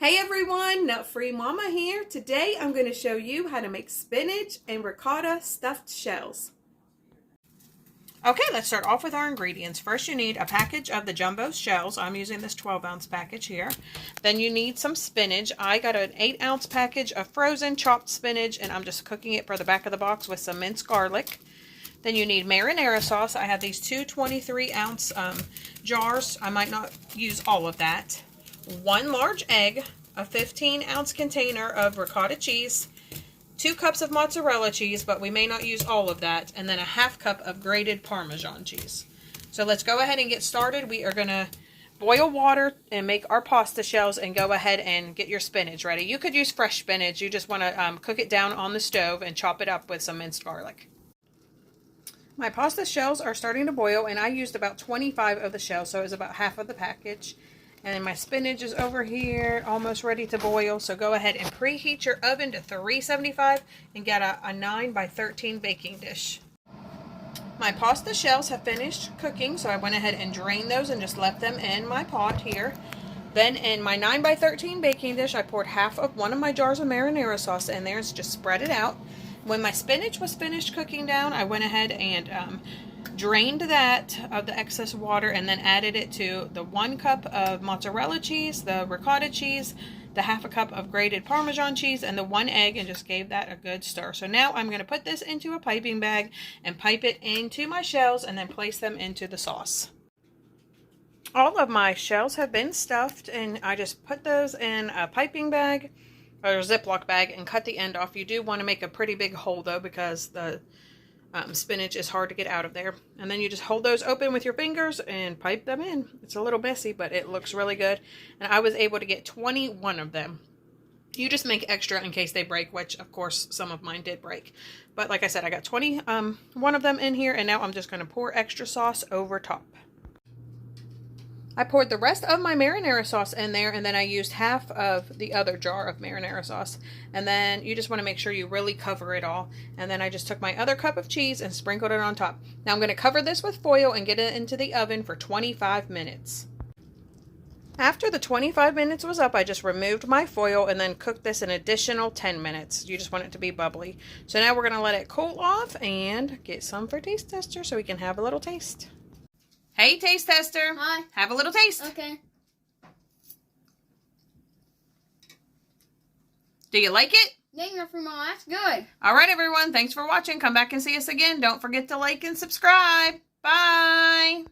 Hey everyone, Nut Free Mama here. Today I'm going to show you how to make spinach and ricotta stuffed shells. Okay, let's start off with our ingredients. First you need a package of the jumbo shells. I'm using this 12-ounce package here. Then you need some spinach. I got an 8-ounce package of frozen chopped spinach and I'm just cooking it for the back of the box with some minced garlic. Then you need marinara sauce. I have these two 23-ounce jars. I might not use all of that. 1 large egg, a 15-ounce container of ricotta cheese, 2 cups of mozzarella cheese, but we may not use all of that, and then a ½ cup of grated parmesan cheese. So let's go ahead and get started. We are going to boil water and make our pasta shells and go ahead and get your spinach ready. You could use fresh spinach. You just want to cook it down on the stove and chop it up with some minced garlic. My pasta shells are starting to boil, and I used about 25 of the shells, so it was about half of the package. And then my spinach is over here, almost ready to boil. So go ahead and preheat your oven to 375 and get a 9 by 13 baking dish. My pasta shells have finished cooking, so I went ahead and drained those and just left them in my pot here. Then in my 9 by 13 baking dish, I poured half of one of my jars of marinara sauce in there and just spread it out. When my spinach was finished cooking down, I went ahead and drained that of the excess water and then added it to the 1 cup of mozzarella cheese, the ricotta cheese, the ½ cup of grated parmesan cheese, and the 1 egg, and just gave that a good stir. So now I'm going to put this into a piping bag and pipe it into my shells and then place them into the sauce. All of my shells have been stuffed, and I just put those in a piping bag or a ziplock bag and cut the end off. You do want to make a pretty big hole though, because the spinach is hard to get out of there. And then you just hold those open with your fingers and pipe them in. It's a little messy, but it looks really good. And I was able to get 21 of them. You just make extra in case they break, which of course some of mine did break. But like I said, I got 21 of them in here, and now I'm just going to pour extra sauce over top. I poured the rest of my marinara sauce in there, and then I used half of the other jar of marinara sauce. And then you just want to make sure you really cover it all. And then I just took my other cup of cheese and sprinkled it on top. Now I'm going to cover this with foil and get it into the oven for 25 minutes. After the 25 minutes was up, I just removed my foil and then cooked this an additional 10 minutes. You just want it to be bubbly. So now we're going to let it cool off and get some for taste tester so we can have a little taste. Hey, taste tester. Hi. Have a little taste. Okay. Do you like it? Thank you for my. That's good. All right, everyone. Thanks for watching. Come back and see us again. Don't forget to like and subscribe. Bye.